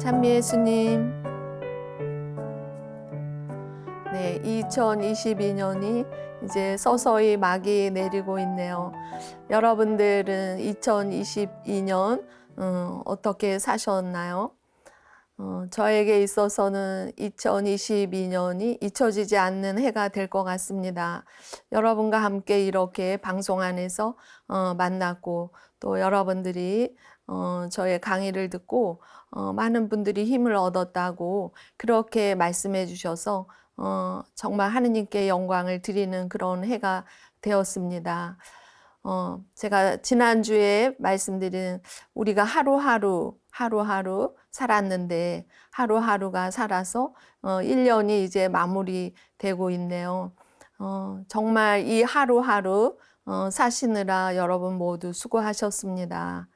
찬미 예수님. 네, 2022년이 이제 서서히 막이 내리고 있네요. 여러분들은 2022년 어떻게 사셨나요? 저에게 있어서는 2022년이 잊혀지지 않는 해가 될 것 같습니다. 여러분과 함께 이렇게 방송 안에서 만났고, 또 여러분들이 저의 강의를 듣고 많은 분들이 힘을 얻었다고 그렇게 말씀해 주셔서 정말 하느님께 영광을 드리는 그런 해가 되었습니다. 제가 지난주에 말씀드린 우리가 하루하루 살았는데 하루하루가 살아서 1년이 이제 마무리되고 있네요. 정말 이 하루하루 사시느라 여러분 모두 수고하셨습니다.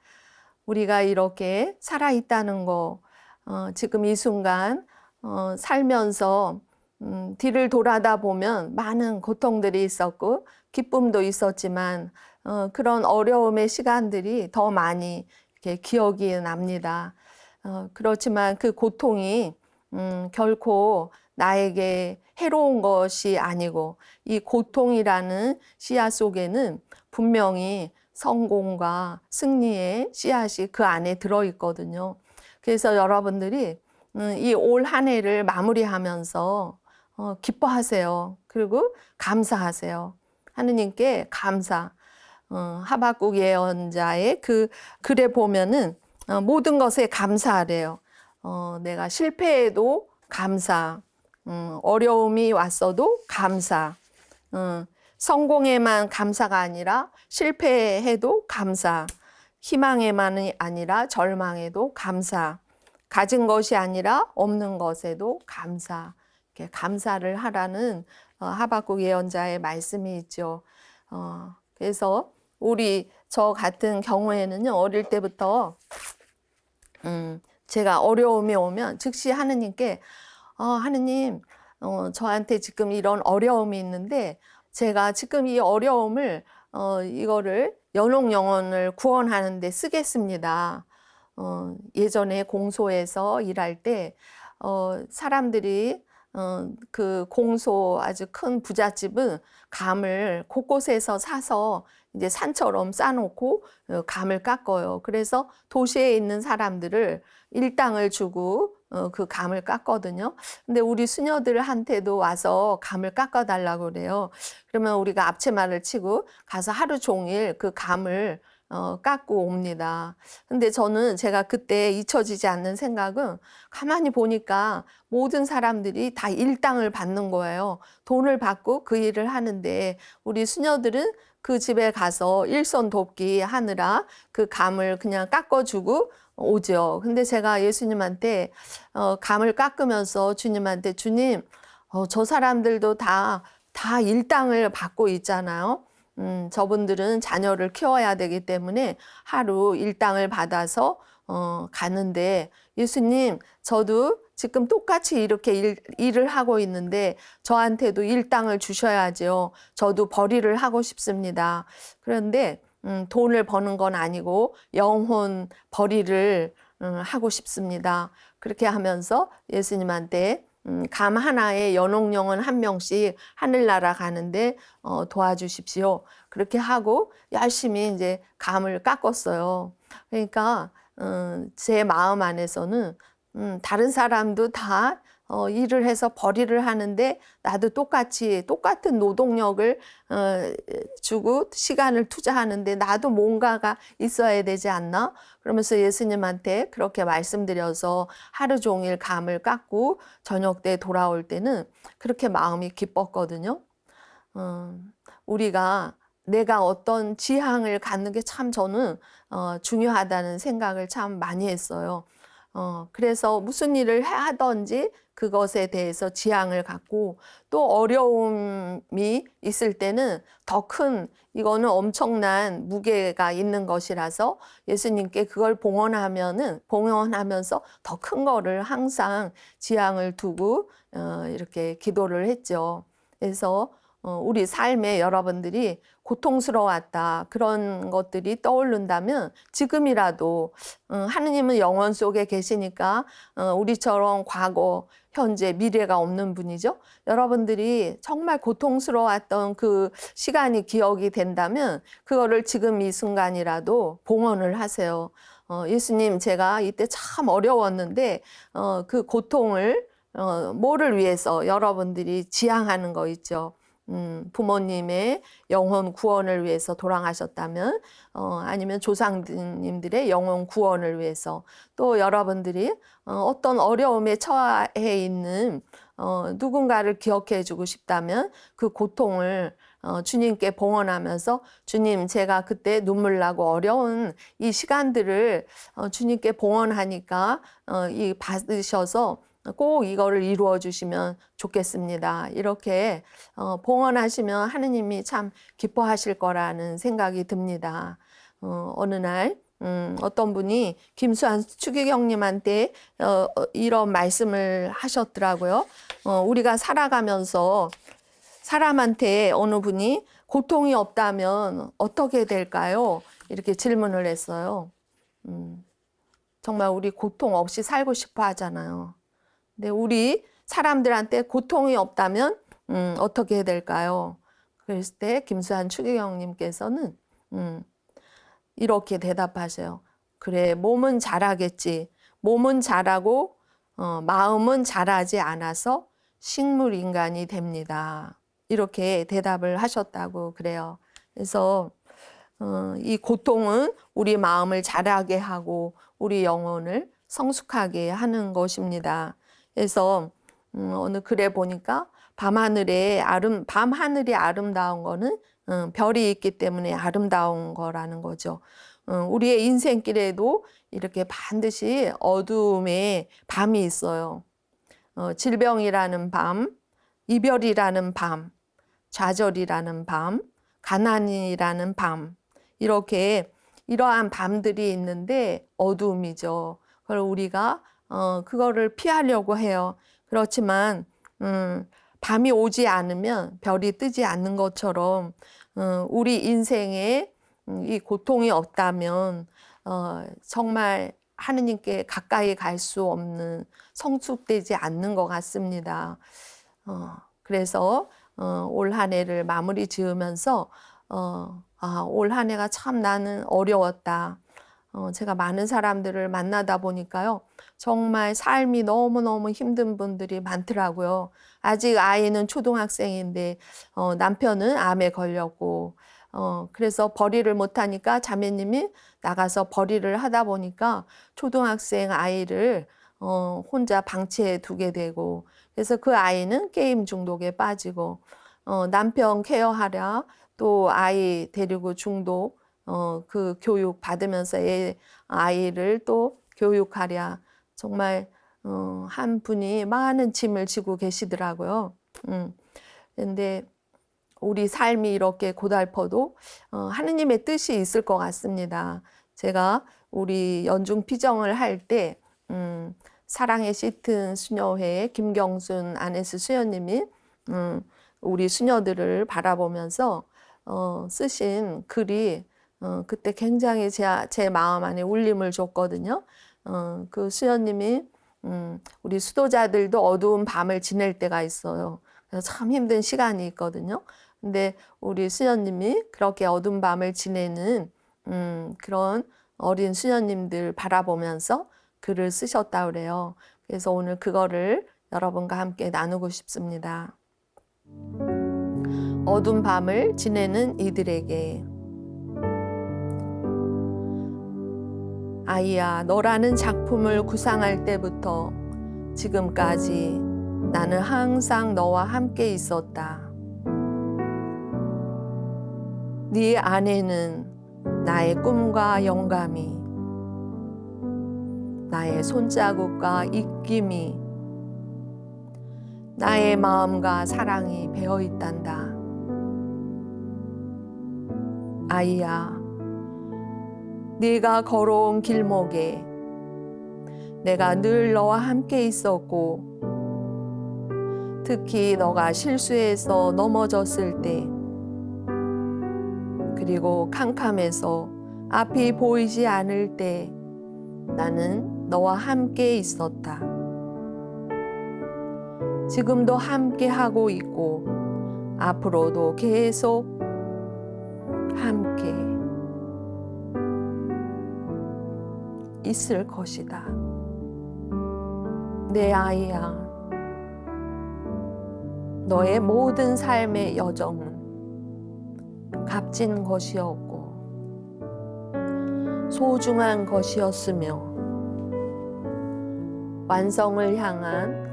우리가 이렇게 살아있다는 거, 지금 이 순간 살면서 뒤를 돌아다 보면 많은 고통들이 있었고 기쁨도 있었지만 그런 어려움의 시간들이 더 많이 이렇게 기억이 납니다. 그렇지만 그 고통이 결코 나에게 해로운 것이 아니고 이 고통이라는 씨앗 속에는 분명히 성공과 승리의 씨앗이 그 안에 들어있거든요. 그래서 여러분들이 이 올 한 해를 마무리하면서 기뻐하세요. 그리고 감사하세요. 하느님께 감사. 하박국 예언자의 그 글에 보면은 모든 것에 감사하래요. 내가 실패해도 감사. 어려움이 왔어도 감사. 성공에만 감사가 아니라 실패해도 감사. 희망에만이 아니라 절망에도 감사. 가진 것이 아니라 없는 것에도 감사. 이렇게 감사를 하라는 하박국 예언자의 말씀이 있죠. 그래서 저 같은 경우에는요, 어릴 때부터 제가 어려움이 오면 즉시 하느님께 하느님, 저한테 지금 이런 어려움이 있는데 제가 지금 이 어려움을 이거를 연옥영혼을 구원하는 데 쓰겠습니다. 예전에 공소에서 일할 때 사람들이 그 공소 아주 큰 부잣집은 감을 곳곳에서 사서 이제 산처럼 싸놓고 감을 깎아요. 그래서 도시에 있는 사람들을 일당을 주고 그 감을 깎거든요. 근데 우리 수녀들한테도 와서 감을 깎아달라고 그래요. 그러면 우리가 앞치마를 치고 가서 하루 종일 그 감을 깎고 옵니다. 근데 제가 그때 잊혀지지 않는 생각은 가만히 보니까 모든 사람들이 다 일당을 받는 거예요. 돈을 받고 그 일을 하는데 우리 수녀들은 그 집에 가서 일손 돕기 하느라 그 감을 그냥 깎아주고 오죠. 근데 제가 예수님한테 감을 깎으면서 주님한테 주님, 저 사람들도 다 일당을 받고 있잖아요. 저분들은 자녀를 키워야 되기 때문에 하루 일당을 받아서 가는데 예수님, 저도 지금 똑같이 이렇게 일을 하고 있는데 저한테도 일당을 주셔야죠. 저도 벌이를 하고 싶습니다. 그런데 돈을 버는 건 아니고 영혼 벌이를 하고 싶습니다. 그렇게 하면서 예수님한테 감 하나에 연옥영혼 한 명씩 하늘나라 가는데 도와주십시오. 그렇게 하고 열심히 이제 감을 깎았어요. 그러니까 제 마음 안에서는 다른 사람도 다 일을 해서 벌이를 하는데 나도 똑같은 노동력을 주고 시간을 투자하는데 나도 뭔가가 있어야 되지 않나? 그러면서 예수님한테 그렇게 말씀드려서 하루 종일 감을 깎고 저녁 때 돌아올 때는 그렇게 마음이 기뻤거든요. 내가 어떤 지향을 갖는 게 참 저는 중요하다는 생각을 참 많이 했어요. 그래서 무슨 일을 하든지 그것에 대해서 지향을 갖고 또 어려움이 있을 때는 이거는 엄청난 무게가 있는 것이라서 예수님께 그걸 봉헌하면서 더 큰 거를 항상 지향을 두고 이렇게 기도를 했죠. 그래서 우리 삶에 여러분들이 고통스러웠다 그런 것들이 떠오른다면 지금이라도 하느님은 영원 속에 계시니까 우리처럼 과거, 현재, 미래가 없는 분이죠. 여러분들이 정말 고통스러웠던 그 시간이 기억이 된다면 그거를 지금 이 순간이라도 봉헌을 하세요. 예수님, 제가 이때 참 어려웠는데 그 고통을 뭐를 위해서 여러분들이 지향하는 거 있죠. 부모님의 영혼 구원을 위해서 돌아가셨다면 아니면 조상님들의 영혼 구원을 위해서 또 여러분들이 어떤 어려움에 처해 있는 누군가를 기억해 주고 싶다면 그 고통을 주님께 봉헌하면서 주님, 제가 그때 눈물 나고 어려운 이 시간들을 주님께 봉헌하니까 이 받으셔서 꼭 이거를 이루어 주시면 좋겠습니다. 이렇게 봉헌하시면 하느님이 참 기뻐하실 거라는 생각이 듭니다. 어느 날 어떤 분이 김수환 추기경님한테 이런 말씀을 하셨더라고요. 우리가 살아가면서 사람한테 어느 분이 고통이 없다면 어떻게 될까요? 이렇게 질문을 했어요. 정말 우리 고통 없이 살고 싶어 하잖아요. 근데 우리 사람들한테 고통이 없다면 어떻게 해야 될까요? 그랬을 때 김수환 추기경님께서는 이렇게 대답하세요. 그래, 몸은 잘하겠지. 몸은 잘하고 마음은 잘하지 않아서 식물 인간이 됩니다. 이렇게 대답을 하셨다고 그래요. 그래서 이 고통은 우리 마음을 자라게 하고 우리 영혼을 성숙하게 하는 것입니다. 그래서 어느 글에 보니까 밤하늘이 아름다운 거는 별이 있기 때문에 아름다운 거라는 거죠. 우리의 인생길에도 이렇게 반드시 어두움의 밤이 있어요. 질병이라는 밤, 이별이라는 밤, 좌절이라는 밤, 가난이라는 밤, 이렇게 이러한 밤들이 있는데 어두움이죠. 그걸 우리가 그거를 피하려고 해요. 그렇지만 밤이 오지 않으면 별이 뜨지 않는 것처럼 우리 인생에 이 고통이 없다면 정말 하느님께 가까이 갈 수 없는, 성숙되지 않는 것 같습니다. 그래서 올 한 해를 마무리 지으면서 올 한 해가 참 나는 어려웠다. 제가 많은 사람들을 만나다 보니까요. 정말 삶이 너무너무 힘든 분들이 많더라고요. 아직 아이는 초등학생인데 남편은 암에 걸렸고 그래서 벌이를 못하니까 자매님이 나가서 벌이를 하다 보니까 초등학생 아이를 혼자 방치해 두게 되고 그래서 그 아이는 게임 중독에 빠지고 남편 케어하랴 또 아이 데리고 중독 그 교육 받으면서 아이를 또 교육하랴 정말 한 분이 많은 짐을 지고 계시더라고요. 근데 우리 삶이 이렇게 고달퍼도 하느님의 뜻이 있을 것 같습니다. 제가 우리 연중 피정을 할 때 사랑의 짙은 수녀회 김경순 아네스 수녀님이 우리 수녀들을 바라보면서 쓰신 글이 그때 굉장히 제 마음 안에 울림을 줬거든요. 그 수녀님이 우리 수도자들도 어두운 밤을 지낼 때가 있어요. 그래서 참 힘든 시간이 있거든요. 근데 우리 수녀님이 그렇게 어두운 밤을 지내는 그런 어린 수녀님들 바라보면서 글을 쓰셨다 그래요. 그래서 오늘 그거를 여러분과 함께 나누고 싶습니다. 어두운 밤을 지내는 이들에게 아이야, 너라는 작품을 구상할 때부터 지금까지 나는 항상 너와 함께 있었다. 네 안에는 나의 꿈과 영감이, 나의 손자국과 입김이, 나의 마음과 사랑이 배어 있단다. 아이야, 네가 걸어온 길목에 내가 늘 너와 함께 있었고 특히 너가 실수해서 넘어졌을 때, 그리고 캄캄해서 앞이 보이지 않을 때 나는 너와 함께 있었다. 지금도 함께 하고 있고 앞으로도 계속 함께 있을 것이다. 내 아이야, 너의 모든 삶의 여정은 값진 것이었고 소중한 것이었으며 완성을 향한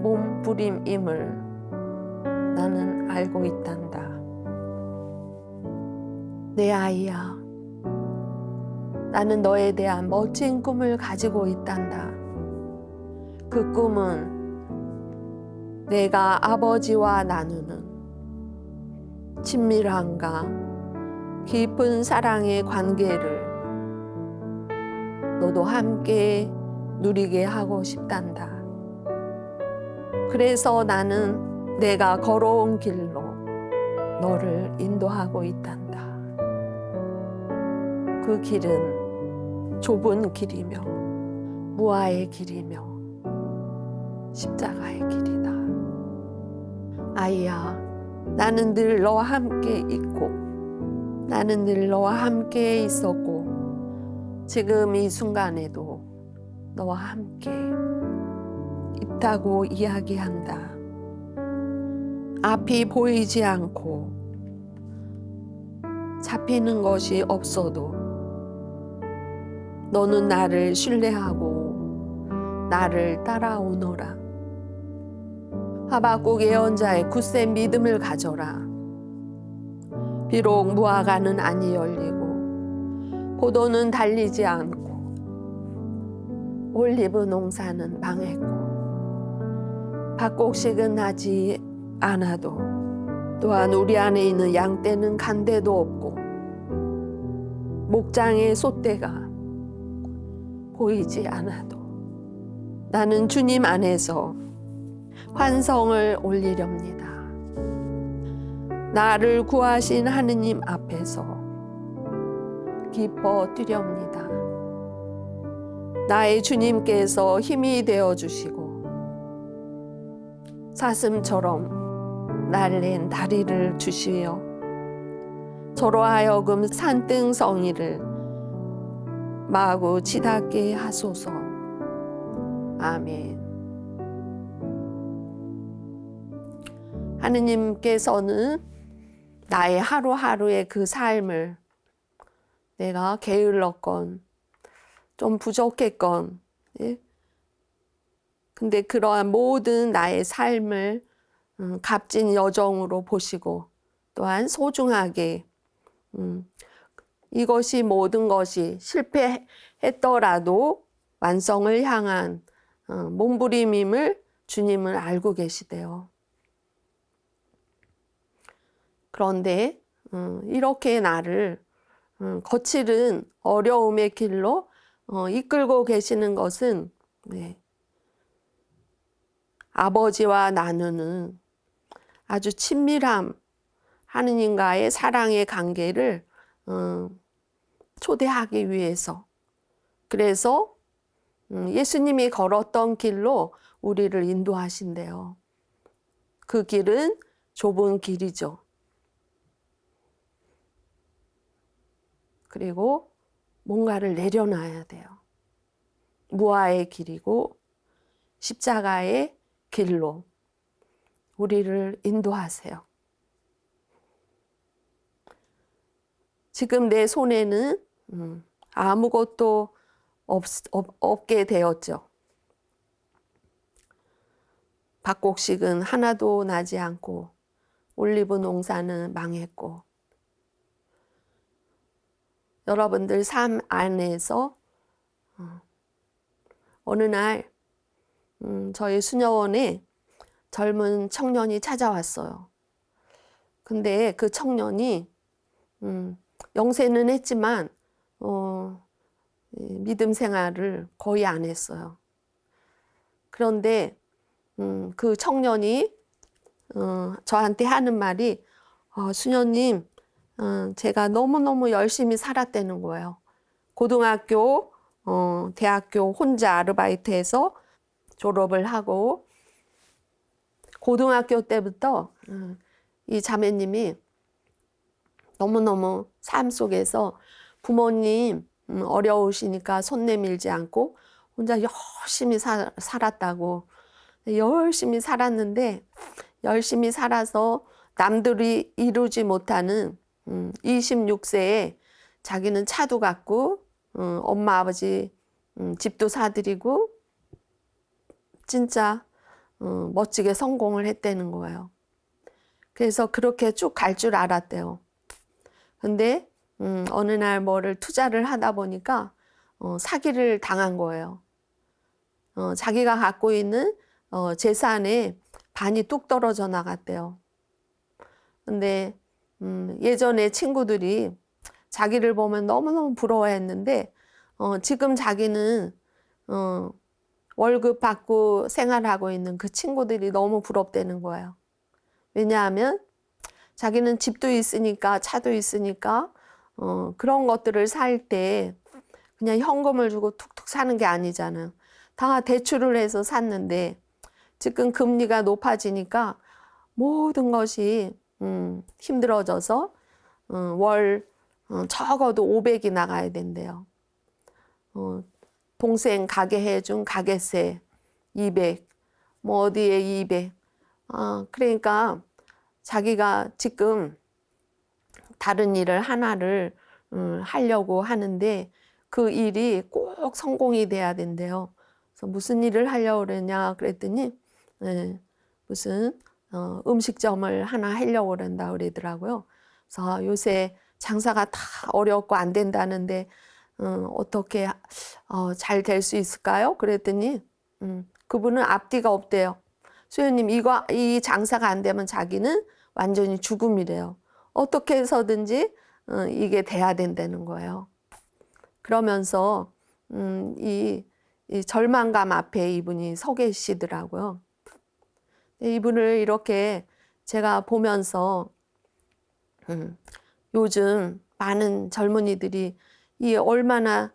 몸부림임을 나는 알고 있단다. 내 아이야, 나는 너에 대한 멋진 꿈을 가지고 있단다. 그 꿈은 내가 아버지와 나누는 친밀함과 깊은 사랑의 관계를 너도 함께 누리게 하고 싶단다. 그래서 나는 내가 걸어온 길로 너를 인도하고 있단다. 그 길은 좁은 길이며 무아의 길이며 십자가의 길이다. 아이야, 나는 늘 너와 함께 있고 나는 늘 너와 함께 있었고 지금 이 순간에도 너와 함께 있다고 이야기한다. 앞이 보이지 않고 잡히는 것이 없어도 너는 나를 신뢰하고 나를 따라오너라. 하박국 예언자의 굳세 믿음을 가져라. 비록 무화과는 아니 열리고 포도는 달리지 않고 올리브 농사는 망했고 밭곡식은 나지 않아도 또한 우리 안에 있는 양떼는 간데도 없고 목장의 소떼가 보이지 않아도 나는 주님 안에서 환성을 올리렵니다. 나를 구하신 하느님 앞에서 기뻐 뛰렵니다. 나의 주님께서 힘이 되어 주시고 사슴처럼 날랜 다리를 주시어 저로 하여금 산등성이를 마구 치닫게 하소서. 아멘. 하느님께서는 나의 하루하루의 그 삶을 내가 게을렀건 좀 부족했건, 예? 근데 그러한 모든 나의 삶을 값진 여정으로 보시고 또한 소중하게 이것이 모든 것이 실패했더라도 완성을 향한 몸부림임을 주님은 알고 계시대요. 그런데 이렇게 나를 거칠은 어려움의 길로 이끌고 계시는 것은 아버지와 나누는 아주 친밀함, 하느님과의 사랑의 관계를 초대하기 위해서, 그래서 예수님이 걸었던 길로 우리를 인도하신대요. 그 길은 좁은 길이죠. 그리고 뭔가를 내려놔야 돼요. 무아의 길이고 십자가의 길로 우리를 인도하세요. 지금 내 손에는 아무것도 없게 되었죠. 밭곡식은 하나도 나지 않고 올리브 농사는 망했고, 여러분들 삶 안에서 어느 날 저희 수녀원에 젊은 청년이 찾아왔어요. 근데 그 청년이 영세는 했지만 믿음 생활을 거의 안 했어요. 그런데 그 청년이 저한테 하는 말이 수녀님, 제가 너무너무 열심히 살았다는 거예요. 고등학교, 대학교 혼자 아르바이트해서 졸업을 하고 고등학교 때부터 이 자매님이 너무너무 삶 속에서 부모님 어려우시니까 손 내밀지 않고 혼자 열심히 살았다고. 열심히 살았는데 열심이 살아서 남들이 이루지 못하는 26세에 자기는 차도 갖고 엄마 아버지 집도 사드리고 진짜 멋지게 성공을 했다는 거예요. 그래서 그렇게 쭉 갈 줄 알았대요. 근데 어느 날 뭐를 투자를 하다 보니까 사기를 당한 거예요. 자기가 갖고 있는 재산의 반이 뚝 떨어져 나갔대요. 근데 예전에 친구들이 자기를 보면 너무너무 부러워했는데 지금 자기는 월급 받고 생활하고 있는 그 친구들이 너무 부럽다는 거예요. 왜냐하면 자기는 집도 있으니까 차도 있으니까 그런 것들을 살 때 그냥 현금을 주고 툭툭 사는 게 아니잖아요. 다 대출을 해서 샀는데 지금 금리가 높아지니까 모든 것이 힘들어져서 월 적어도 500이 나가야 된대요. 동생 가게 해준 가게세 200, 뭐 어디에 200. 그러니까 자기가 지금 다른 일을 하나를 하려고 하는데 그 일이 꼭 성공이 돼야 된대요. 그래서 무슨 일을 하려고 그러냐 그랬더니 무슨 음식점을 하나 하려고 그런다 그러더라고요. 그래서 요새 장사가 다 어렵고 안 된다는데 어떻게 잘 될 수 있을까요? 그랬더니 그분은 앞뒤가 없대요. 수녀님, 이 장사가 안 되면 자기는 완전히 죽음이래요. 어떻게 해서든지 이게 돼야 된다는 거예요. 그러면서 이 절망감 앞에 이분이 서 계시더라고요. 이분을 이렇게 제가 보면서 요즘 많은 젊은이들이 이 얼마나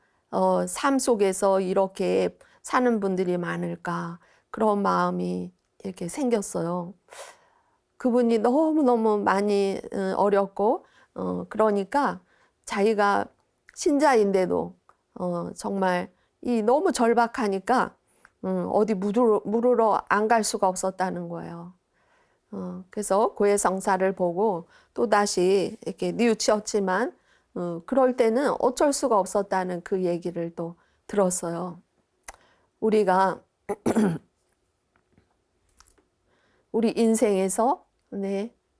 삶 속에서 이렇게 사는 분들이 많을까 그런 마음이 이렇게 생겼어요. 그분이 너무너무 많이 어렵고 그러니까 자기가 신자인데도 정말 이 너무 절박하니까 어디 물으러 안 갈 수가 없었다는 거예요. 그래서 고해성사를 보고 또다시 이렇게 뉘우쳤지만 그럴 때는 어쩔 수가 없었다는 그 얘기를 또 들었어요. 우리가 우리 인생에서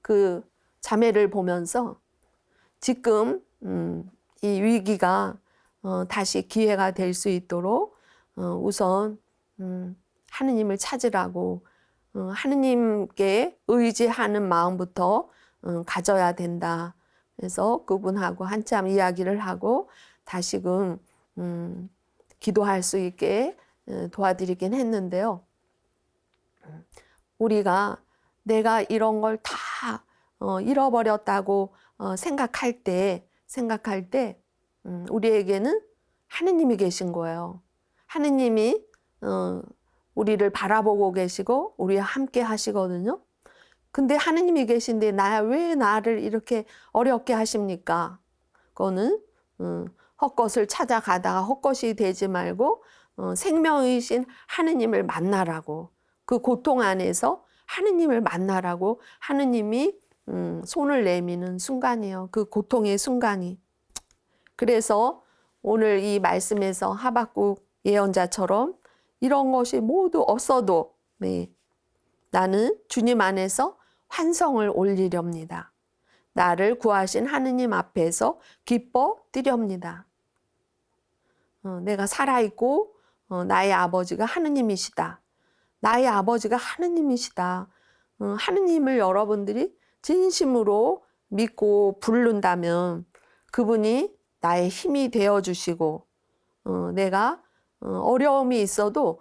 그 자매를 보면서 지금 이 위기가 다시 기회가 될 수 있도록 우선 하느님을 찾으라고 하느님께 의지하는 마음부터 가져야 된다. 그래서 그분하고 한참 이야기를 하고 다시금 기도할 수 있게 도와드리긴 했는데요. 우리가 내가 이런 걸 다 잃어버렸다고 생각할 때 우리에게는 하느님이 계신 거예요. 하느님이 우리를 바라보고 계시고 우리와 함께 하시거든요. 근데 하느님이 계신데 왜 나를 이렇게 어렵게 하십니까? 그거는 헛것을 찾아가다가 헛것이 되지 말고 생명이신 하느님을 만나라고, 그 고통 안에서 하느님을 만나라고 하느님이 손을 내미는 순간이에요. 그 고통의 순간이. 그래서 오늘 이 말씀에서 하박국 예언자처럼 이런 것이 모두 없어도 나는 주님 안에서 환성을 올리렵니다. 나를 구하신 하느님 앞에서 기뻐 뛰렵니다. 내가 살아있고 나의 아버지가 하느님이시다. 나의 아버지가 하느님이시다. 하느님을 여러분들이 진심으로 믿고 부른다면 그분이 나의 힘이 되어주시고 내가 어려움이 있어도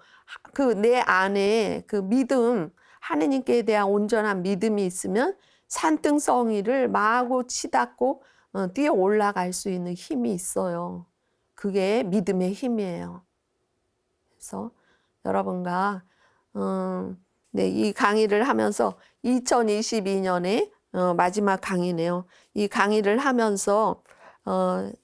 그 내 안에 그 믿음, 하느님께 대한 온전한 믿음이 있으면 산등성이를 마구 치닫고 뛰어 올라갈 수 있는 힘이 있어요. 그게 믿음의 힘이에요. 그래서 여러분과 네, 이 강의를 하면서 2022년에 마지막 강의네요. 이 강의를 하면서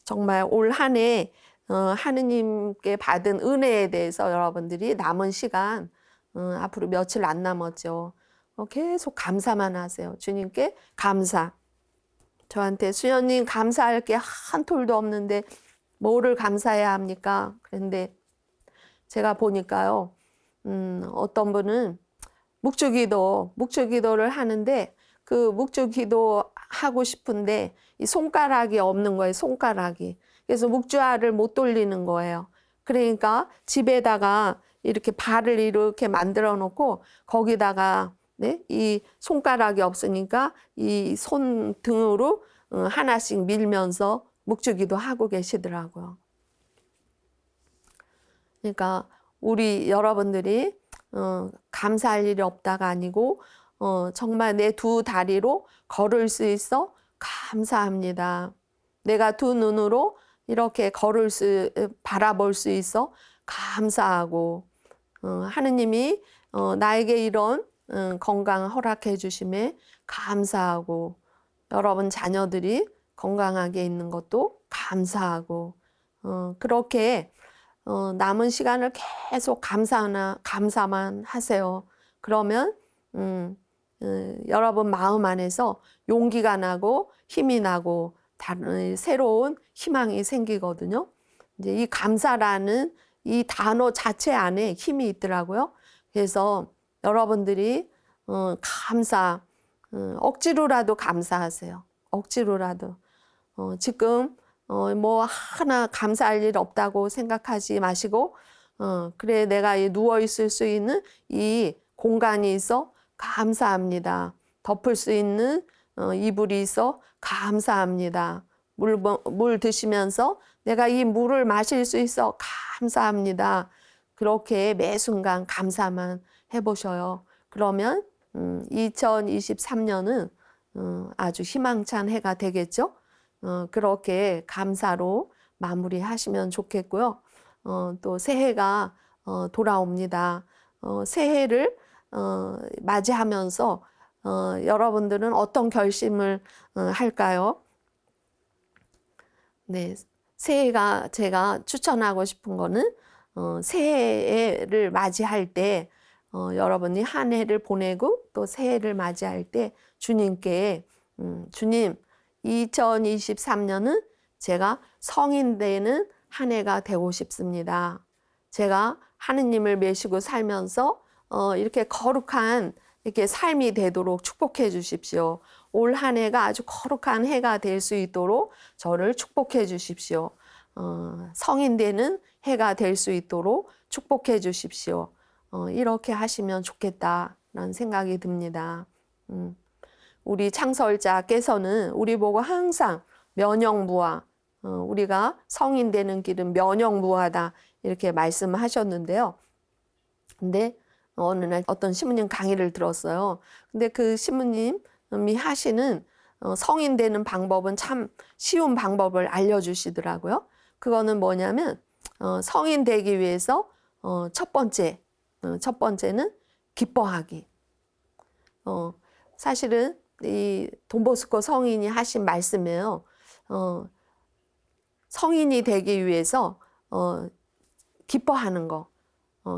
정말 올 한 해 하느님께 받은 은혜에 대해서 여러분들이 남은 시간 앞으로 며칠 안 남았죠. 계속 감사만 하세요. 주님께 감사. 저한테 수연님 감사할 게 한 톨도 없는데 뭐를 감사해야 합니까? 그런데 제가 보니까요. 어떤 분은 묵주기도를 하는데 그 묵주기도 하고 싶은데 이 손가락이 없는 거예요. 손가락이. 그래서 묵주알을 못 돌리는 거예요. 그러니까 집에다가 이렇게 발을 이렇게 만들어 놓고 거기다가 네? 이 손가락이 없으니까 이 손등으로 하나씩 밀면서 묵주기도 하고 계시더라고요. 그러니까 우리 여러분들이 감사할 일이 없다가 아니고 정말 내 두 다리로 걸을 수 있어 감사합니다. 내가 두 눈으로 이렇게 바라볼 수 있어 감사하고 하느님이 나에게 이런 건강 허락해 주심에 감사하고 여러분 자녀들이 건강하게 있는 것도 감사하고 그렇게 남은 시간을 계속 감사만 하세요. 그러면 여러분 마음 안에서 용기가 나고 힘이 나고 다른 새로운 희망이 생기거든요. 이제 이 감사라는 이 단어 자체 안에 힘이 있더라고요. 그래서 여러분들이 억지로라도 감사하세요. 억지로라도. 지금 뭐 하나 감사할 일 없다고 생각하지 마시고 그래 내가 누워 있을 수 있는 이 공간이 있어 감사합니다. 덮을 수 있는 이불이 있어 감사합니다. 물 드시면서 내가 이 물을 마실 수 있어 감사합니다. 그렇게 매 순간 감사만 해보셔요. 그러면 2023년은 아주 희망찬 해가 되겠죠. 그렇게 감사로 마무리하시면 좋겠고요. 또 새해가 돌아옵니다. 새해를 맞이하면서 여러분들은 어떤 결심을 할까요? 네, 새해가 제가 추천하고 싶은 거는 새해를 맞이할 때 여러분이 한 해를 보내고 또 새해를 맞이할 때 주님께 주님 2023년은 제가 성인 되는 한 해가 되고 싶습니다. 제가 하느님을 모시고 살면서 이렇게 거룩한 이렇게 삶이 되도록 축복해 주십시오. 올 한 해가 아주 거룩한 해가 될 수 있도록 저를 축복해 주십시오. 성인 되는 해가 될 수 있도록 축복해 주십시오. 이렇게 하시면 좋겠다라는 생각이 듭니다. 우리 창설자께서는 우리 보고 항상 면역무화, 우리가 성인 되는 길은 면역무화다 이렇게 말씀하셨는데요. 근데 어느 날 어떤 신부님 강의를 들었어요. 근데 그 신부님이 하시는 성인 되는 방법은 참 쉬운 방법을 알려주시더라고요. 그거는 뭐냐면 성인 되기 위해서 첫 번째는 기뻐하기. 사실은 이 돈보스코 성인이 하신 말씀이에요. 성인이 되기 위해서 기뻐하는 거.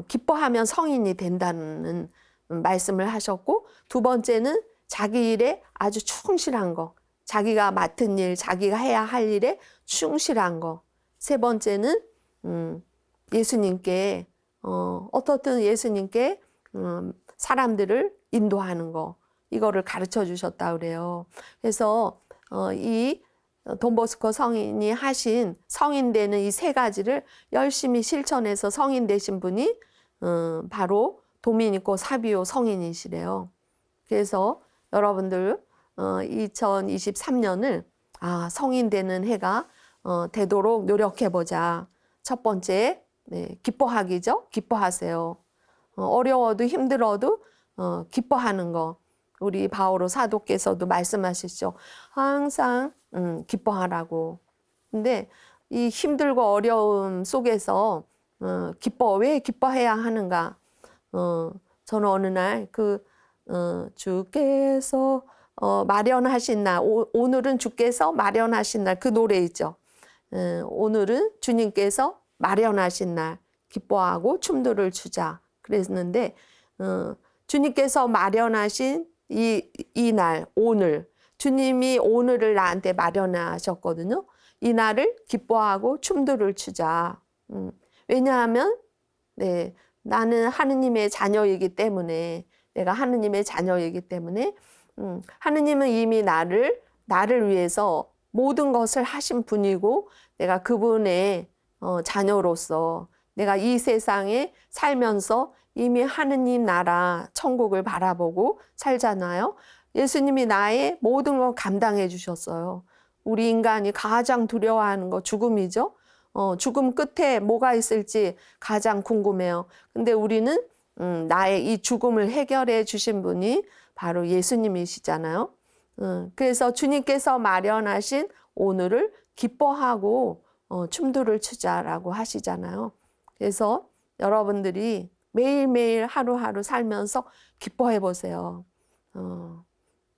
기뻐하면 성인이 된다는 말씀을 하셨고, 두 번째는 자기 일에 아주 충실한 거. 자기가 맡은 일, 자기가 해야 할 일에 충실한 거. 세 번째는 예수님께 어떻든 예수님께 사람들을 인도하는 거. 이거를 가르쳐 주셨다 그래요. 그래서 이 돈보스코 성인이 하신 성인 되는 이 세 가지를 열심히 실천해서 성인 되신 분이 바로 도미니코 사비오 성인이시래요. 그래서 여러분들 2023년을 성인 되는 해가 되도록 노력해보자. 첫 번째 기뻐하기죠. 기뻐하세요. 어려워도 힘들어도 기뻐하는 거. 우리 바오로 사도께서도 말씀하시죠. 항상 기뻐하라고. 근데 이 힘들고 어려움 속에서 왜 기뻐해야 하는가? 저는 어느 날 주께서 마련하신 날, 오늘은 주께서 마련하신 날, 그 노래 있죠. 오늘은 주님께서 마련하신 날, 기뻐하고 춤들을 추자. 그랬는데, 주님께서 마련하신 이 날, 오늘, 주님이 오늘을 나한테 마련하셨거든요. 이 날을 기뻐하고 춤들을 추자. 왜냐하면, 네, 나는 하느님의 자녀이기 때문에, 내가 하느님의 자녀이기 때문에, 하느님은 이미 나를 위해서 모든 것을 하신 분이고, 내가 그분의 자녀로서 내가 이 세상에 살면서 이미 하느님 나라 천국을 바라보고 살잖아요. 예수님이 나의 모든 걸 감당해 주셨어요. 우리 인간이 가장 두려워하는 거 죽음이죠. 죽음 끝에 뭐가 있을지 가장 궁금해요. 근데 우리는 나의 이 죽음을 해결해 주신 분이 바로 예수님이시잖아요. 그래서 주님께서 마련하신 오늘을 기뻐하고 춤들을 추자라고 하시잖아요. 그래서 여러분들이 매일매일 하루하루 살면서 기뻐해 보세요.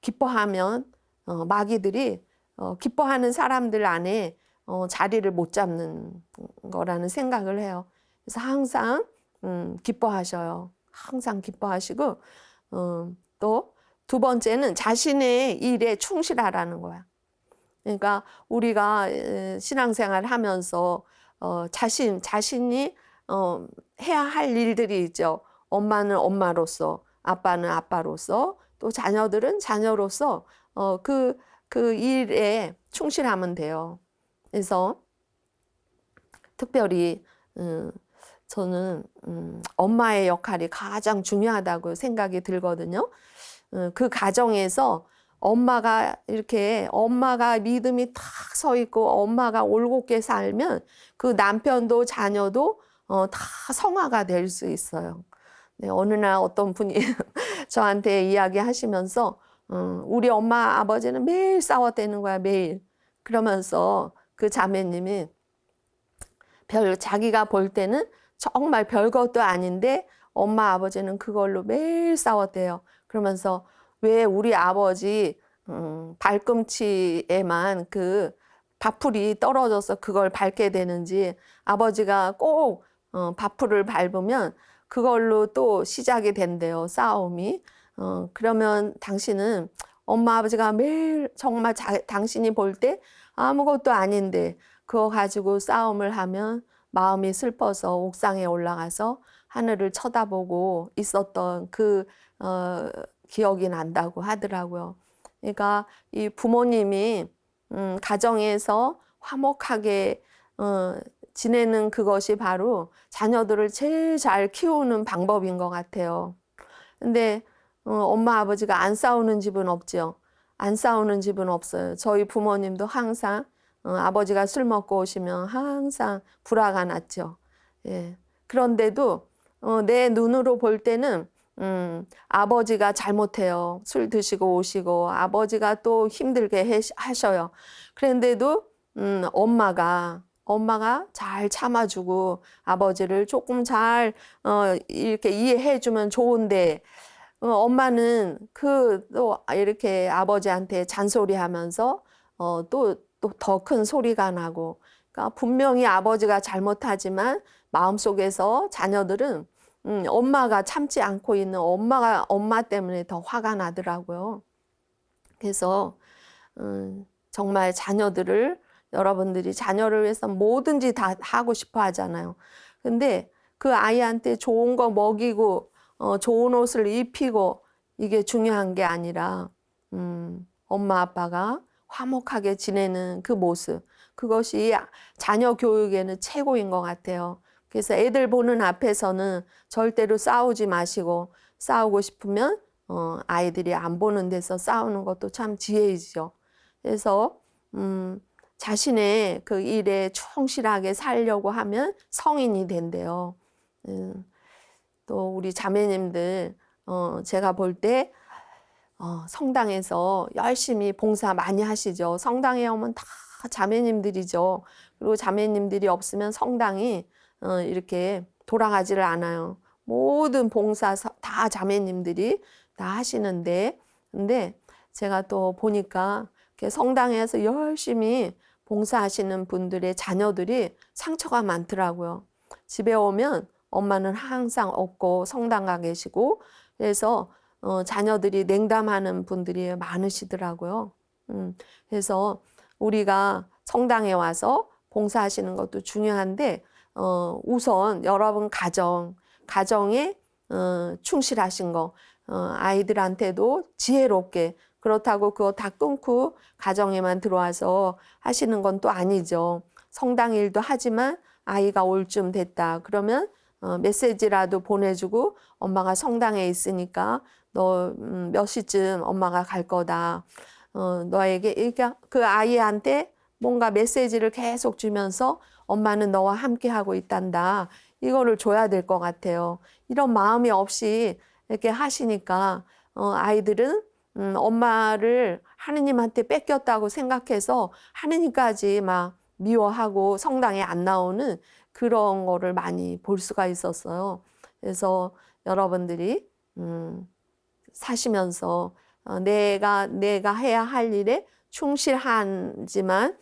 기뻐하면 마귀들이 기뻐하는 사람들 안에 자리를 못 잡는 거라는 생각을 해요. 그래서 항상 기뻐하셔요. 항상 기뻐하시고 또 두 번째는 자신의 일에 충실하라는 거야. 그러니까 우리가 신앙생활 하면서 자신이 해야 할 일들이 있죠. 엄마는 엄마로서, 아빠는 아빠로서, 또 자녀들은 자녀로서 그 일에 충실하면 돼요. 그래서 특별히 저는 엄마의 역할이 가장 중요하다고 생각이 들거든요. 그 가정에서 엄마가 믿음이 탁 서 있고 엄마가 올곧게 살면 그 남편도 자녀도 다 성화가 될 수 있어요. 네, 어느 날 어떤 분이 저한테 이야기하시면서 우리 엄마 아버지는 매일 싸웠다는 거야, 매일. 그러면서 그 자매님이 자기가 볼 때는 정말 별것도 아닌데 엄마 아버지는 그걸로 매일 싸웠대요. 그러면서 왜 우리 아버지 발꿈치에만 그 밥풀이 떨어져서 그걸 밟게 되는지, 아버지가 꼭 밥풀을 밟으면 그걸로 또 시작이 된대요, 싸움이. 그러면 당신은 엄마 아버지가 매일 정말 당신이 볼 때 아무것도 아닌데 그거 가지고 싸움을 하면 마음이 슬퍼서 옥상에 올라가서 하늘을 쳐다보고 있었던 기억이 난다고 하더라고요. 그러니까 이 부모님이 가정에서 화목하게 지내는 그것이 바로 자녀들을 제일 잘 키우는 방법인 것 같아요. 근데 엄마 아버지가 안 싸우는 집은 없죠. 안 싸우는 집은 없어요. 저희 부모님도 항상 아버지가 술 먹고 오시면 항상 불화가 났죠. 예. 그런데도 내 눈으로 볼 때는 아버지가 잘못해요. 술 드시고 오시고 아버지가 또 힘들게 하셔요. 그런데도 엄마가 잘 참아주고 아버지를 조금 잘 이렇게 이해해주면 좋은데, 엄마는 또 이렇게 아버지한테 잔소리하면서 또 더 큰 소리가 나고, 그러니까 분명히 아버지가 잘못하지만 마음속에서 자녀들은 엄마가 참지 않고 있는 엄마 때문에 더 화가 나더라고요. 그래서 정말 여러분들이 자녀를 위해서 뭐든지 다 하고 싶어 하잖아요. 근데 그 아이한테 좋은 거 먹이고 좋은 옷을 입히고 이게 중요한 게 아니라 엄마 아빠가 화목하게 지내는 그 모습, 그것이 자녀 교육에는 최고인 것 같아요. 그래서 애들 보는 앞에서는 절대로 싸우지 마시고, 싸우고 싶으면 아이들이 안 보는 데서 싸우는 것도 참 지혜이죠. 그래서 자신의 그 일에 충실하게 살려고 하면 성인이 된대요. 또 우리 자매님들 제가 볼 때 성당에서 열심히 봉사 많이 하시죠. 성당에 오면 다 자매님들이죠. 그리고 자매님들이 없으면 성당이 이렇게 돌아가지를 않아요. 모든 봉사 다 자매님들이 다 하시는데, 근데 제가 또 보니까 성당에서 열심히 봉사하시는 분들의 자녀들이 상처가 많더라고요. 집에 오면 엄마는 항상 없고 성당 가 계시고, 그래서 자녀들이 냉담하는 분들이 많으시더라고요. 그래서 우리가 성당에 와서 봉사하시는 것도 중요한데, 우선 여러분 가정에 충실하신 거, 아이들한테도 지혜롭게, 그렇다고 그거 다 끊고 가정에만 들어와서 하시는 건 또 아니죠. 성당 일도 하지만 아이가 올 쯤 됐다 그러면 메시지라도 보내주고, 엄마가 성당에 있으니까 너 몇 시쯤 엄마가 갈 거다. 너에게 그 아이한테 뭔가 메시지를 계속 주면서 엄마는 너와 함께 하고 있단다. 이거를 줘야 될 것 같아요. 이런 마음이 없이 이렇게 하시니까 아이들은 엄마를 하느님한테 뺏겼다고 생각해서 하느님까지 막 미워하고 성당에 안 나오는 그런 거를 많이 볼 수가 있었어요. 그래서 여러분들이 사시면서 내가 해야 할 일에 충실하지만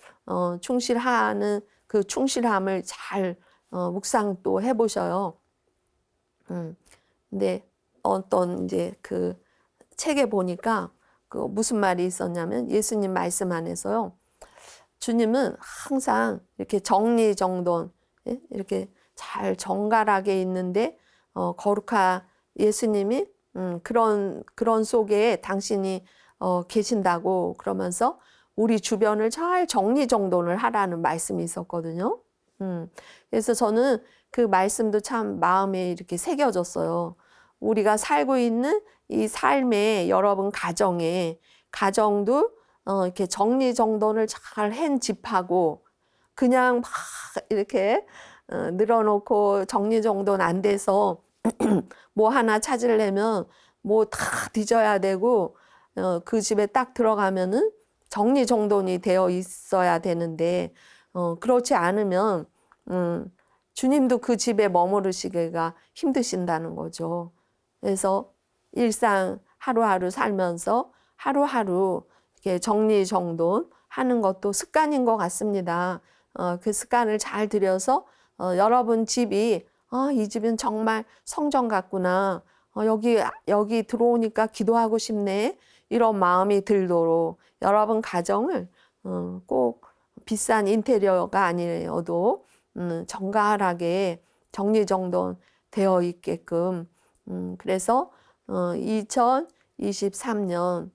충실하는 그 충실함을 잘 묵상 또 해보셔요. 근데 어떤 이제 그 책에 보니까 그 무슨 말이 있었냐면, 예수님 말씀 안에서요, 주님은 항상 이렇게 정리정돈, 이렇게 잘 정갈하게 있는데 거룩한 예수님이 그런 속에 당신이 계신다고 그러면서 우리 주변을 잘 정리정돈을 하라는 말씀이 있었거든요. 그래서 저는 그 말씀도 참 마음에 이렇게 새겨졌어요. 우리가 살고 있는 이 삶의 여러분 가정도 이렇게 정리정돈을 잘 한 집하고, 그냥 막 이렇게 늘어놓고 정리정돈 안 돼서 뭐 하나 찾으려면 뭐 다 뒤져야 되고, 그 집에 딱 들어가면은 정리정돈이 되어 있어야 되는데, 그렇지 않으면 주님도 그 집에 머무르시기가 힘드신다는 거죠. 그래서 일상 하루하루 살면서 하루하루 이렇게 정리정돈 하는 것도 습관인 것 같습니다. 그 습관을 잘 들여서 여러분 집이 이 집은 정말 성전 같구나. 여기 들어오니까 기도하고 싶네. 이런 마음이 들도록 여러분 가정을 꼭 비싼 인테리어가 아니어도 정갈하게 정리정돈 되어 있게끔, 그래서 2023년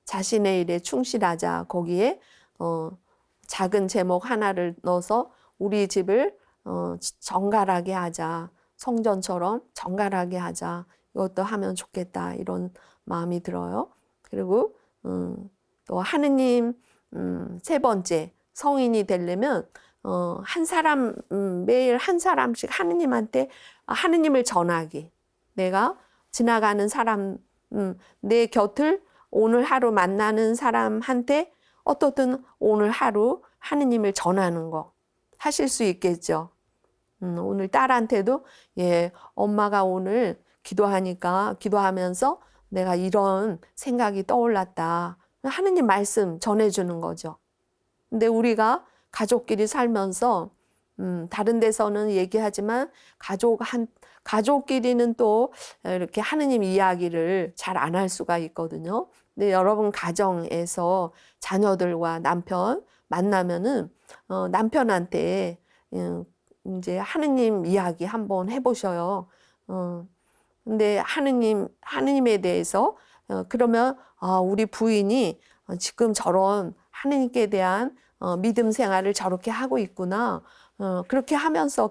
자신의 일에 충실하자, 거기에 작은 제목 하나를 넣어서 우리 집을 정갈하게 하자, 성전처럼 정갈하게 하자, 이것도 하면 좋겠다, 이런 마음이 들어요. 그리고 또 하느님, 세 번째, 성인이 되려면 한 사람, 매일 한 사람씩 하느님한테 하느님을 전하기. 내가 지나가는 사람, 내 곁을 오늘 하루 만나는 사람한테 어떻든 오늘 하루 하느님을 전하는 거 하실 수 있겠죠. 오늘 딸한테도, 엄마가 오늘 기도하면서 내가 이런 생각이 떠올랐다. 하느님 말씀 전해주는 거죠. 근데 우리가 가족끼리 살면서 다른 데서는 얘기하지만 가족끼리는 또 이렇게 하느님 이야기를 잘 안 할 수가 있거든요. 근데 여러분 가정에서 자녀들과 남편 만나면은 남편한테 이제 하느님 이야기 한번 해보셔요. 근데 하느님에 대해서 그러면 우리 부인이 지금 저런 하느님께 대한 믿음 생활을 저렇게 하고 있구나. 그렇게 하면서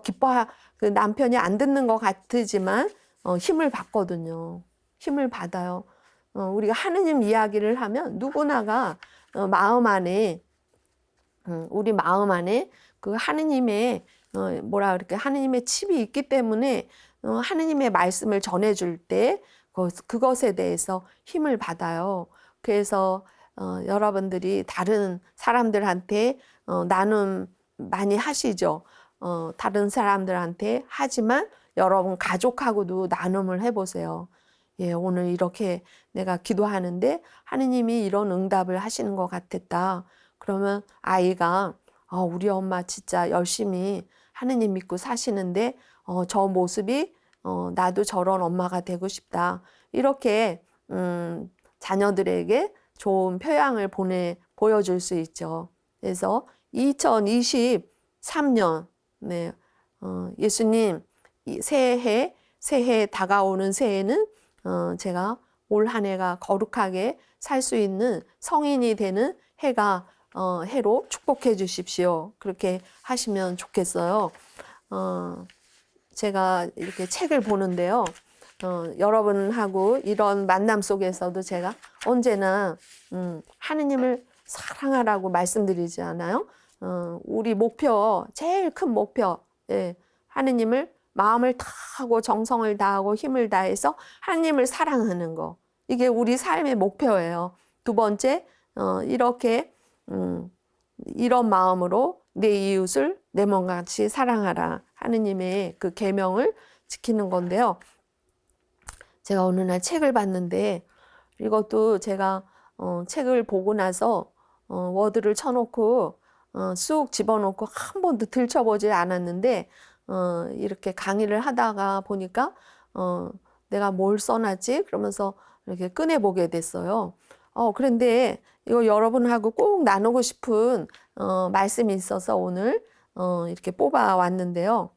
그 남편이 안 듣는 것 같지만 힘을 받거든요. 힘을 받아요. 우리가 하느님 이야기를 하면 누구나가 마음 안에, 우리 마음 안에 그 하느님의 하느님의 칩이 있기 때문에 하느님의 말씀을 전해줄 때 그것에 대해서 힘을 받아요. 그래서 여러분들이 다른 사람들한테 나눔 많이 하시죠. 다른 사람들한테 하지만 여러분 가족하고도 나눔을 해보세요. 예, 오늘 이렇게 내가 기도하는데 하느님이 이런 응답을 하시는 것 같았다. 그러면 아이가 우리 엄마 진짜 열심히 하느님 믿고 사시는데 저 모습이 나도 저런 엄마가 되고 싶다. 이렇게 자녀들에게 좋은 표양을 보여줄 수 있죠. 그래서 2023년 네, 예수님 새해 다가오는 새해는 제가 올 한 해가 거룩하게 살 수 있는 성인이 되는 해로 축복해 주십시오. 그렇게 하시면 좋겠어요. 제가 이렇게 책을 보는데요. 여러분하고 이런 만남 속에서도 제가 언제나 하느님을 사랑하라고 말씀드리지 않아요? 우리 목표, 제일 큰 목표, 예, 하느님을 마음을 다하고 정성을 다하고 힘을 다해서 하느님을 사랑하는 거. 이게 우리 삶의 목표예요. 두 번째, 이렇게 이런 마음으로 내 이웃을 내 몸같이 사랑하라. 하느님의 그 계명을 지키는 건데요. 제가 어느 날 책을 봤는데 이것도 제가 책을 보고 나서 워드를 쳐놓고 쑥 집어넣고 한 번도 들춰보지 않았는데 이렇게 강의를 하다가 보니까 내가 뭘 써놨지? 그러면서 이렇게 꺼내보게 됐어요. 그런데 이거 여러분하고 꼭 나누고 싶은 말씀이 있어서 오늘 이렇게 뽑아 왔는데요.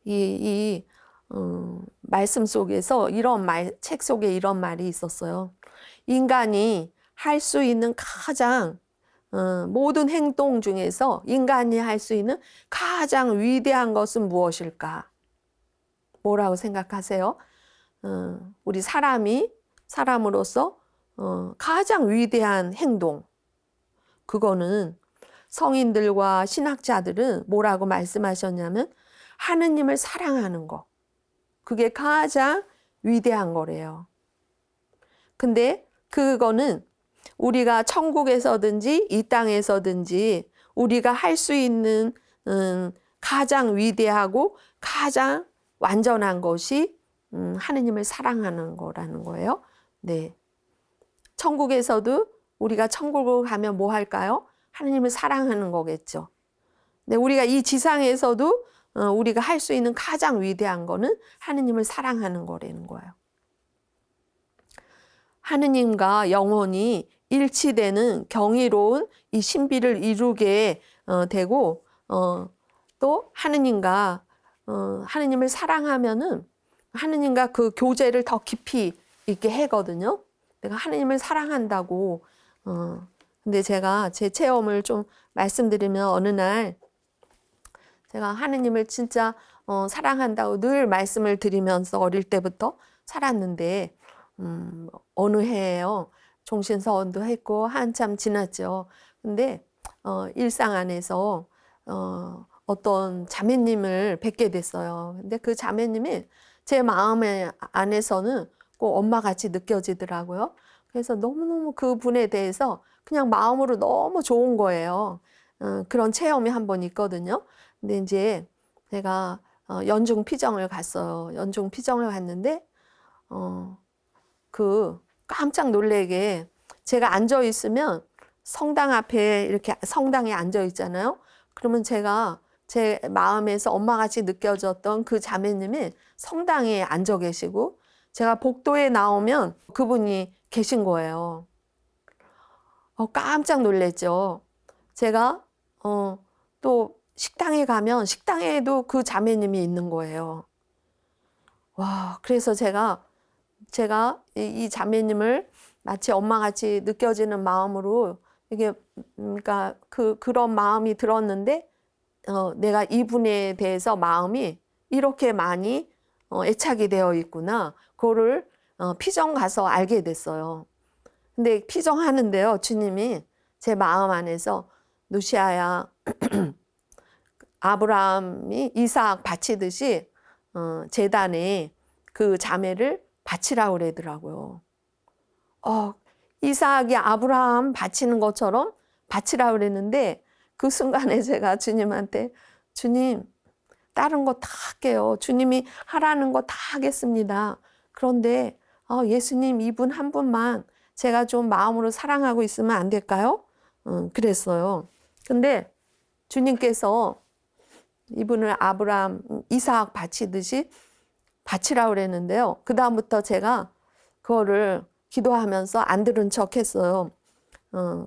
이 말씀 속에서 책 속에 이런 말이 있었어요. 인간이 할 수 있는 가장 모든 행동 중에서 인간이 할 수 있는 가장 위대한 것은 무엇일까? 뭐라고 생각하세요? 우리 사람으로서 가장 위대한 행동. 그거는 성인들과 신학자들은 뭐라고 말씀하셨냐면 하느님을 사랑하는 거. 그게 가장 위대한 거래요. 근데 그거는 우리가 천국에서든지 이 땅에서든지 우리가 할 수 있는 가장 위대하고 가장 완전한 것이 하느님을 사랑하는 거라는 거예요. 네. 천국에서도 우리가 천국을 가면 뭐 할까요? 하느님을 사랑하는 거겠죠. 네, 우리가 이 지상에서도 우리가 할 수 있는 가장 위대한 거는 하느님을 사랑하는 거라는 거예요. 하느님과 영혼이 일치되는 경이로운 이 신비를 이루게 되고 또 하느님을 사랑하면은 하느님과 그 교제를 더 깊이 있게 하거든요. 내가 하느님을 사랑한다고. 근데 제가 제 체험을 좀 말씀드리면 어느 날 제가 하느님을 진짜 사랑한다고 늘 말씀을 드리면서 어릴 때부터 살았는데 어느 해에요. 종신서원도 했고 한참 지났죠. 근데 일상 안에서 어떤 자매님을 뵙게 됐어요. 근데 그 자매님이 제 마음 안에서는 꼭 엄마같이 느껴지더라고요. 그래서 너무너무 그 분에 대해서 그냥 마음으로 너무 좋은 거예요. 그런 체험이 한 번 있거든요. 근데 이제 제가 연중 피정을 갔어요. 연중 피정을 갔는데 깜짝 놀래게 제가 앉아 있으면 성당 앞에 이렇게 성당에 앉아 있잖아요. 그러면 제가 제 마음에서 엄마같이 느껴졌던 그 자매님이 성당에 앉아 계시고 제가 복도에 나오면 그분이 계신 거예요. 깜짝 놀랐죠. 제가 또 식당에 가면 식당에도 그 자매님이 있는 거예요. 와, 그래서 제가 이 자매님을 마치 엄마같이 느껴지는 마음으로 이게 그러니까 그런 마음이 들었는데 내가 이분에 대해서 마음이 이렇게 많이 애착이 되어 있구나. 그거를 피정 가서 알게 됐어요. 근데 피정하는데요, 주님이 제 마음 안에서 누시아야 아브라함이 이삭 바치듯이 제단에 그 자매를 바치라고 그러더라고요. 이삭이 아브라함 바치는 것처럼 바치라고 그랬는데 그 순간에 제가 주님한테 주님 다른 거 다 할게요. 주님이 하라는 거 다 하겠습니다. 그런데 예수님 이분 한 분만 제가 좀 마음으로 사랑하고 있으면 안 될까요? 그랬어요. 근데 주님께서 이분을 아브라함, 이삭 바치듯이 바치라고 그랬는데요. 그 다음부터 제가 그거를 기도하면서 안 들은 척 했어요.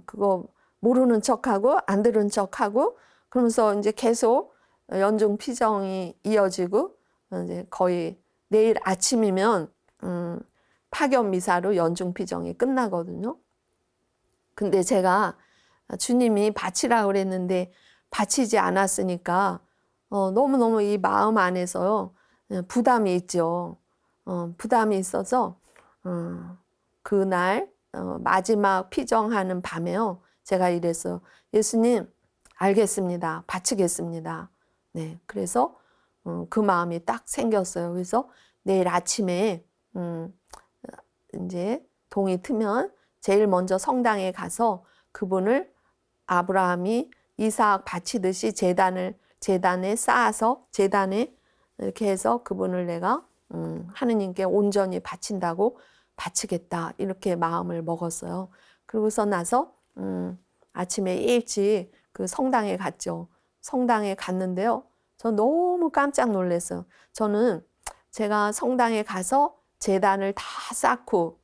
그거 모르는 척하고 안 들은 척하고 그러면서 이제 계속 연중 피정이 이어지고 이제 거의 내일 아침이면 파견 미사로 연중 피정이 끝나거든요. 근데 제가 주님이 바치라고 그랬는데 바치지 않았으니까 너무너무 이 마음 안에서요 부담이 있죠. 부담이 있어서 그날 마지막 피정하는 밤에요. 제가 이랬어요. 예수님 알겠습니다. 바치겠습니다. 네, 그래서 그 마음이 딱 생겼어요. 그래서 내일 아침에 이제 동이 트면 제일 먼저 성당에 가서 그분을 아브라함이 이삭 바치듯이 제단에 쌓아서 제단에 이렇게 해서 그분을 내가 하느님께 온전히 바친다고 바치겠다 이렇게 마음을 먹었어요. 그러고서 나서 아침에 일찍 그 성당에 갔죠. 성당에 갔는데요. 저 너무 깜짝 놀랐어요. 저는 제가 성당에 가서 제단을 다 쌓고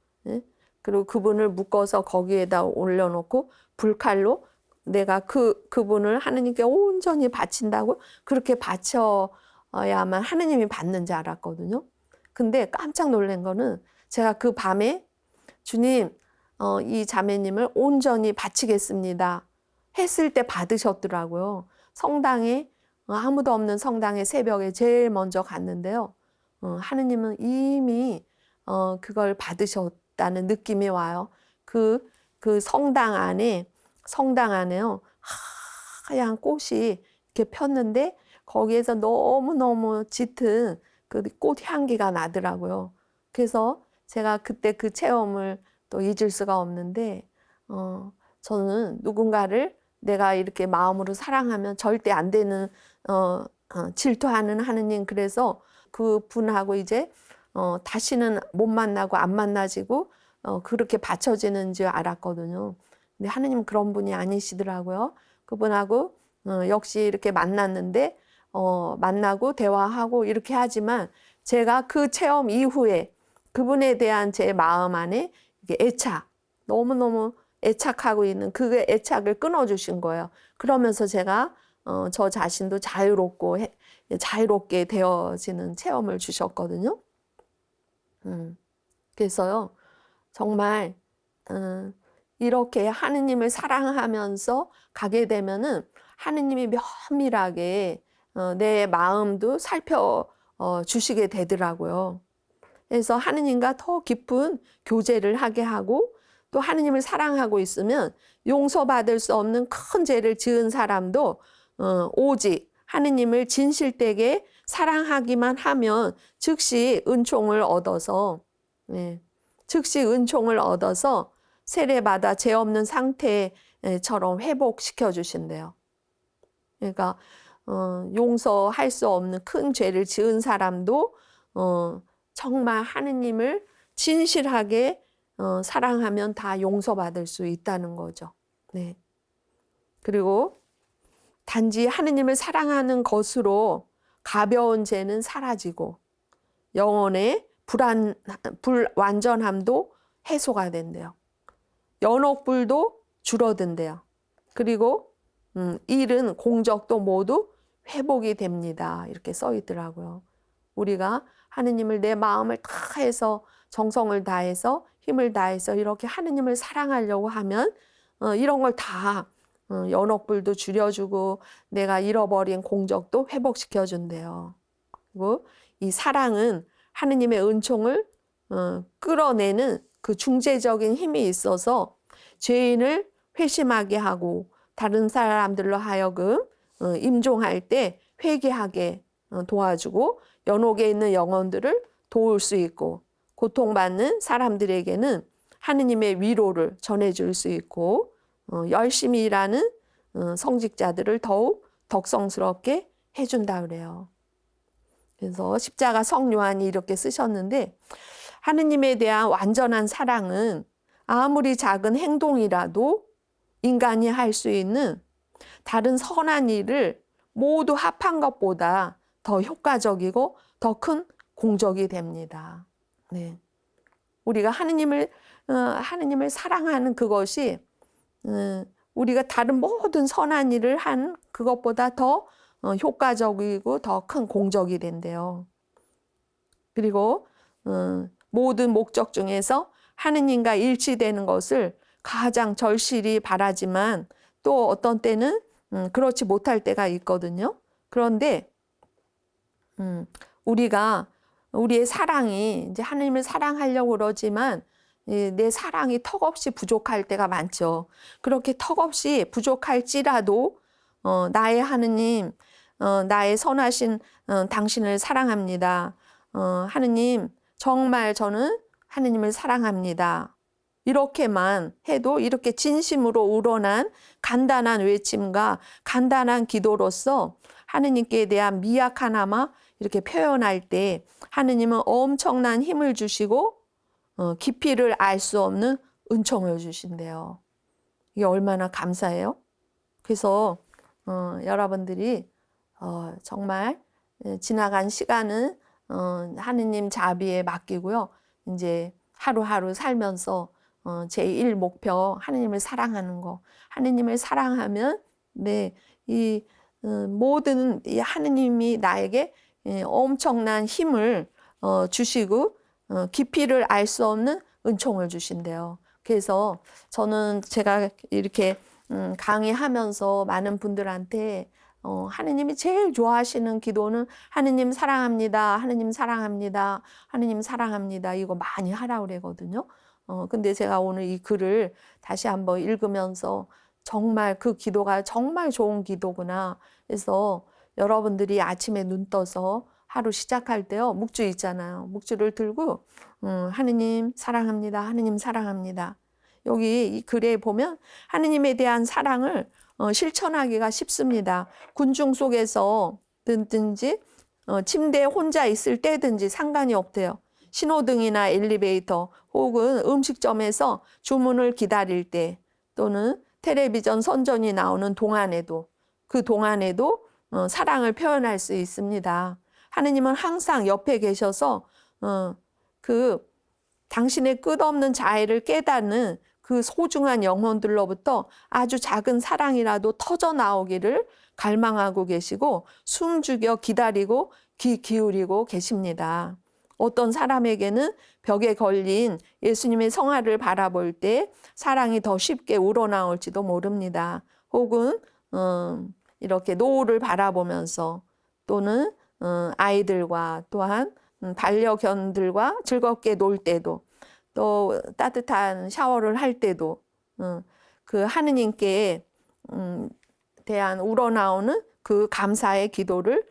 그리고 그분을 묶어서 거기에다 올려놓고 불칼로 내가 그분을 하느님께 온전히 바친다고 그렇게 바쳐야만 하느님이 받는 줄 알았거든요. 근데 깜짝 놀란 거는 제가 그 밤에 주님 이 자매님을 온전히 바치겠습니다 했을 때 받으셨더라고요. 성당에 아무도 없는 성당에 새벽에 제일 먼저 갔는데요. 하느님은 이미 그걸 받으셨다는 느낌이 와요. 그 성당 안에요. 하얀 꽃이 이렇게 폈는데 거기에서 너무너무 짙은 그 꽃 향기가 나더라고요. 그래서 제가 그때 그 체험을 또 잊을 수가 없는데 저는 누군가를 내가 이렇게 마음으로 사랑하면 절대 안 되는 질투하는 하느님 그래서 그 분하고 이제 다시는 못 만나고 안 만나지고 그렇게 받쳐지는 줄 알았거든요. 근데 하느님 그런 분이 아니시더라고요. 그분하고 역시 이렇게 만났는데 만나고 대화하고 이렇게 하지만 제가 그 체험 이후에 그분에 대한 제 마음 안에 애착, 너무너무 애착하고 있는 그 애착을 끊어주신 거예요. 그러면서 제가 저 자신도 자유롭게 되어지는 체험을 주셨거든요. 그래서요, 정말 이렇게 하느님을 사랑하면서 가게 되면은 하느님이 면밀하게 내 마음도 살펴주시게 되더라고요. 그래서 하느님과 더 깊은 교제를 하게 하고 또 하느님을 사랑하고 있으면 용서받을 수 없는 큰 죄를 지은 사람도 오직 하느님을 진실되게 사랑하기만 하면 즉시 은총을 얻어서 세례받아 죄 없는 상태처럼 회복시켜 주신대요. 그러니까 용서할 수 없는 큰 죄를 지은 사람도 정말 하느님을 진실하게 사랑하면 다 용서받을 수 있다는 거죠. 네. 그리고 단지 하느님을 사랑하는 것으로 가벼운 죄는 사라지고 영혼의 불완전함도 해소가 된대요. 연옥불도 줄어든대요. 그리고 일은 공적도 모두 회복이 됩니다. 이렇게 써 있더라고요. 우리가 하느님을 내 마음을 다해서 정성을 다해서 힘을 다해서 이렇게 하느님을 사랑하려고 하면 이런 걸 다 연옥불도 줄여주고 내가 잃어버린 공적도 회복시켜 준대요. 그리고 이 사랑은 하느님의 은총을 끌어내는 그 중재적인 힘이 있어서 죄인을 회심하게 하고 다른 사람들로 하여금 임종할 때 회개하게 도와주고 연옥에 있는 영혼들을 도울 수 있고 고통받는 사람들에게는 하느님의 위로를 전해줄 수 있고 열심히 일하는 성직자들을 더욱 덕성스럽게 해준다 그래요. 그래서 십자가 성요한이 이렇게 쓰셨는데 하느님에 대한 완전한 사랑은 아무리 작은 행동이라도 인간이 할 수 있는 다른 선한 일을 모두 합한 것보다 더 효과적이고 더 큰 공적이 됩니다. 네. 우리가 하느님을 사랑하는 그것이 우리가 다른 모든 선한 일을 한 그것보다 더 효과적이고 더 큰 공적이 된대요. 그리고 모든 목적 중에서 하느님과 일치되는 것을 가장 절실히 바라지만 또 어떤 때는 그렇지 못할 때가 있거든요. 그런데 우리가 우리의 사랑이 이제 하느님을 사랑하려고 그러지만 내 사랑이 턱없이 부족할 때가 많죠. 그렇게 턱없이 부족할지라도 나의 하느님, 나의 선하신 당신을 사랑합니다. 하느님, 정말 저는 하느님을 사랑합니다. 이렇게만 해도 이렇게 진심으로 우러난 간단한 외침과 간단한 기도로서 하느님께 대한 미약하나마 이렇게 표현할 때 하느님은 엄청난 힘을 주시고 깊이를 알 수 없는 은총을 주신대요. 이게 얼마나 감사해요. 그래서 여러분들이 정말 지나간 시간은 하느님 자비에 맡기고요. 이제 하루하루 살면서 제1 목표 하느님을 사랑하는 거. 하느님을 사랑하면 이 모든 이 하느님이 나에게 엄청난 힘을 주시고 깊이를 알 수 없는 은총을 주신대요. 그래서 저는 제가 이렇게 강의하면서 많은 분들한테 하느님이 제일 좋아하시는 기도는 하느님 사랑합니다. 하느님 사랑합니다. 하느님 사랑합니다. 이거 많이 하라고 그러거든요. 근데 제가 오늘 이 글을 다시 한번 읽으면서 정말 그 기도가 정말 좋은 기도구나. 그래서 여러분들이 아침에 눈 떠서 하루 시작할 때요. 묵주 있잖아요. 묵주를 들고 하느님 사랑합니다. 하느님 사랑합니다. 여기 이 글에 보면 하느님에 대한 사랑을 실천하기가 쉽습니다. 군중 속에서 든지 침대에 혼자 있을 때든지 상관이 없대요. 신호등이나 엘리베이터 혹은 음식점에서 주문을 기다릴 때 또는 텔레비전 선전이 나오는 동안에도 그 동안에도 사랑을 표현할 수 있습니다. 하느님은 항상 옆에 계셔서 그 당신의 끝없는 자애를 깨닫는 그 소중한 영혼들로부터 아주 작은 사랑이라도 터져 나오기를 갈망하고 계시고 숨죽여 기다리고 귀 기울이고 계십니다. 어떤 사람에게는 벽에 걸린 예수님의 성화를 바라볼 때 사랑이 더 쉽게 우러나올지도 모릅니다. 혹은 이렇게 노을을 바라보면서 또는 아이들과 또한 반려견들과 즐겁게 놀 때도 또 따뜻한 샤워를 할 때도 그 하느님께 대한 우러나오는 그 감사의 기도를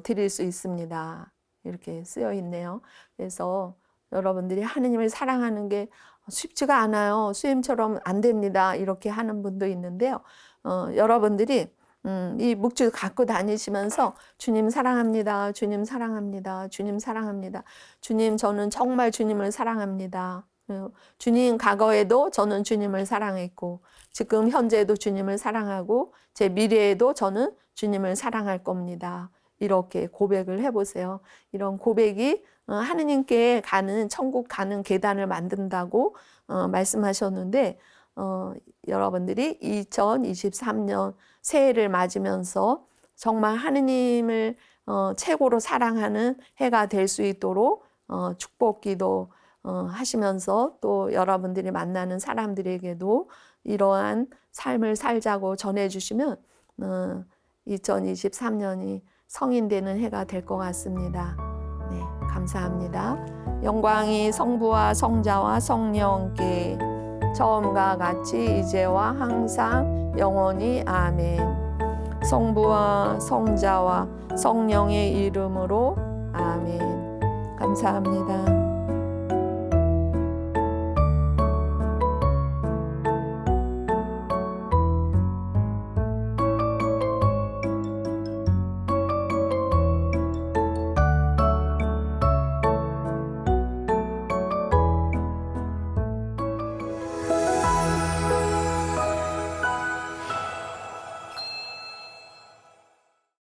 드릴 수 있습니다. 이렇게 쓰여 있네요. 그래서 여러분들이 하느님을 사랑하는 게 쉽지가 않아요. 수임처럼 안 됩니다. 이렇게 하는 분도 있는데요. 여러분들이 이 묵주 갖고 다니시면서 주님 사랑합니다. 주님 사랑합니다. 주님 사랑합니다. 주님 저는 정말 주님을 사랑합니다. 주님 과거에도 저는 주님을 사랑했고 지금 현재에도 주님을 사랑하고 제 미래에도 저는 주님을 사랑할 겁니다. 이렇게 고백을 해보세요. 이런 고백이 하느님께 가는 천국 가는 계단을 만든다고 말씀하셨는데 여러분들이 2023년 새해를 맞으면서 정말 하느님을 최고로 사랑하는 해가 될 수 있도록 축복기도 하시면서 또 여러분들이 만나는 사람들에게도 이러한 삶을 살자고 전해주시면 2023년이 성인되는 해가 될 것 같습니다. 네, 감사합니다. 영광이 성부와 성자와 성령께 처음과 같이 이제와 항상 영원히 아멘. 성부와 성자와 성령의 이름으로 아멘. 감사합니다.